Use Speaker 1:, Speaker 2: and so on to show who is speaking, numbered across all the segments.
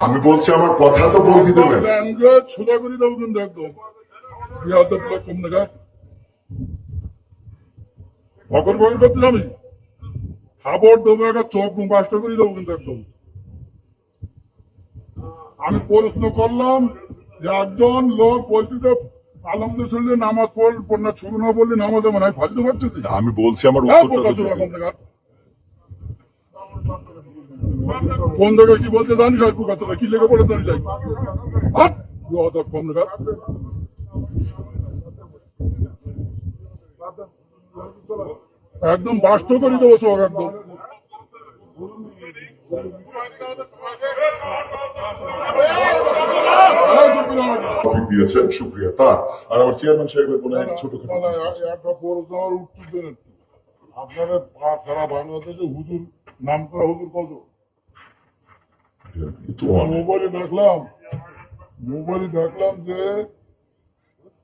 Speaker 1: আমি বলছি আমার কথা তো বলতে দেবেন।
Speaker 2: সোজা করে দেবো কিন্তু একদম বিহাদের কম দেখা ভগর ভগর করতে আমি খাবার দেবো একটা চোখ বাসটা করে দেবো কিন্তু একদম। আমি প্রশ্ন করলাম যে একজন লোক বলতে আলহামদুলিল্লাহ নামাজ পড়না শুরু না বললে নামাজ হবে না ফালতু পারতেছি।
Speaker 1: আমি বলছি আমার উত্তরটা তো দিবেন।
Speaker 2: কোন জায়গায় কি বলতে জানি যাই কথা কি লেগে পড়ে জানি যাই কম দেখা একদম বাস্ত করে দেবো সব একদম।
Speaker 1: দিয়েছেন সুপ্রিয়া তার আর আমার চেয়ারম্যান সাহেবের কোনো ছোট
Speaker 2: একটা উত্তর দেন। আপনারা সারা বাংলাদেশে হুজুর নাম করা হুজুর কত মোবাইলে দেখলাম যে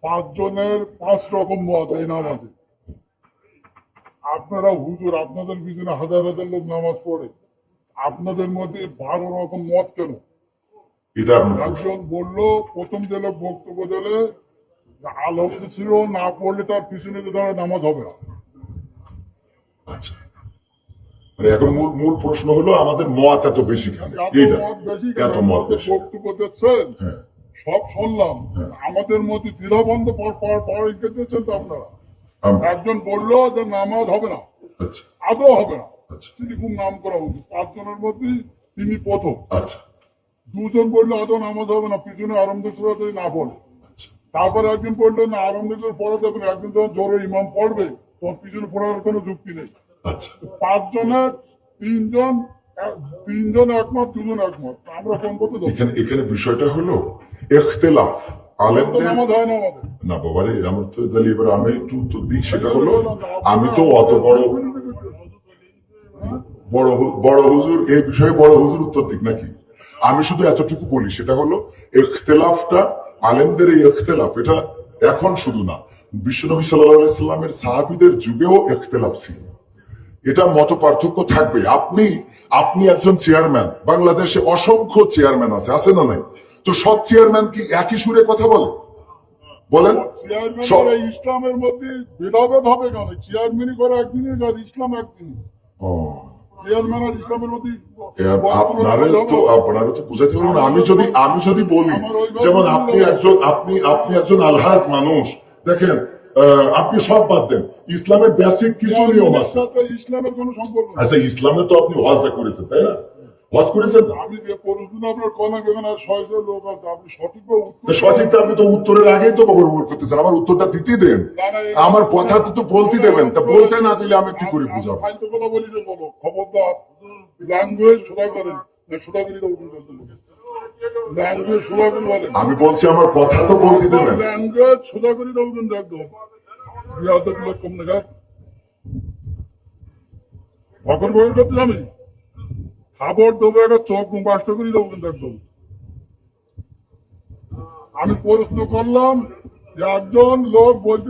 Speaker 2: 5 জনের 5 রকম মত এই নামাজে। আপনারা হুজুর আপনাদের পিছনে হাজার হাজার লোক নামাজ পড়ে আপনাদের মধ্যে 12 রকম মত কেন? একজন বললো প্রথম যে লোক বক্তব্য দিলে আলহামদুলিল্লাহ না পড়লে তার পিছনে নামাজ হবে না।
Speaker 1: আচ্ছা এখন মূল প্রশ্ন হলো আমাদের মত এত বেশি এত মত
Speaker 2: বক্তব্য দিচ্ছেন সব শুনলাম আমাদের মধ্যে দ্বিধাবন্ধ দিচ্ছেন তো আপনারা। একজন বললো যে নামাজ হবে না আদৌ হবে না তিনি খুব নাম করা উচিত 5 জনের মধ্যে তিনি প্রথম। দুজন বললো আদৌ নামাজ হবে না পিছনে আরামদেশ্বর যদি না পড়ে। তারপরে একজন বললো না আরামদেশ্বর পড়া যাবে না একজন যখন জোরে ইমাম পড়বে তখন পিছনে পড়ার কোনো যুক্তি নেই। 5 জনের 3 জন একমত 2 জন একমত আমরা কোন করতে
Speaker 1: এখানে বিষয়টা হলো ইখতিলাফ না বাবারে আমার তো তাহলে এবার আমি একটু উত্তর দিই সেটা হলো আমি তো অত বড় হুজুর এই বিষয়ে বড় হুজুর উত্তর দিক নাকি? আমি শুধু এতটুকু বলি সেটা হলো ইখতিলাফটা আলেমদের এই ইখতিলাফ এটা এখন শুধু না বিশ্বনবী সাল্লাল্লাহু আলাইহি সাল্লামের সাহাবীদের যুগেও ইখতিলাফ ছিল। এটা মত পার্থক্য থাকবে। আপনি একজন চেয়ারম্যান বাংলাদেশে অসংখ্য চেয়ারম্যান আছে না নাই? তো সব চেয়ারম্যান কি একই সুরে কথা বলে বলেন?
Speaker 2: ইসলামের মধ্যে ভেদাভেদ হবে কেন? চেয়ারম্যানই করে একদিনই কাজ ইসলাম একদিনই।
Speaker 1: আপনারা তো বুঝাতে পারবেন। আমি যদি বলি যেমন আপনি একজন আলহাজ মানুষ দেখেন আপনি সব বাদ দেন ইসলামের বেসিক কিছু নিয়ম আছে।
Speaker 2: ইসলামের কোনো সম্পর্ক
Speaker 1: আচ্ছা ইসলামে তো আপনি হজটা করেছেন তাই না? হজ করেছেন
Speaker 2: আমি যে পড়ুন আপনার কনা কেন 600 লোক আছে আপনি
Speaker 1: সঠিকটা আপনি তো উত্তরের আগেই তো বকর করতেছেন আমার উত্তরটা দিতে দেন আমার কথা তো বলতে দেবেন তা বলতে না দিলে আমি কি করে বুঝাবো?
Speaker 2: ফালতু কথা বলি যে বলো খবরদার ল্যাঙ্গুয়েজ সোজা করেন সোজা করে দেবো ল্যাঙ্গুয়েজ সোজা করে বলেন।
Speaker 1: আমি বলছি আমার কথা তো বলতে দেবেন
Speaker 2: ল্যাঙ্গুয়েজ সোজা করে দেবো কিন্তু একদম বিহাদের লোক কম দেখা ভগর ভগর করতে আমি খাবার দেবো একটা চোখ বাসটা করে দেবো কিন্তু একদম। আমি প্রশ্ন করলাম যে একজন লোক বলতে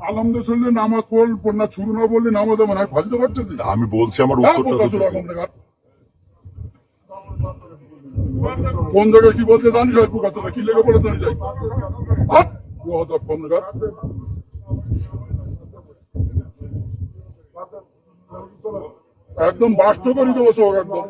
Speaker 2: আলহামদুলিল্লাহ নামাজ পড়না শুরু না বললে নামাজ হবে না ফালতু পারতেছি।
Speaker 1: আমি বলছি আমার উত্তরটা
Speaker 2: কোন জায়গায় কি বলতে জানি যাই কথা কি লেগে পড়ে জানি যাই কম দেখা একদম বাস্ত করে দেবো সব একদম।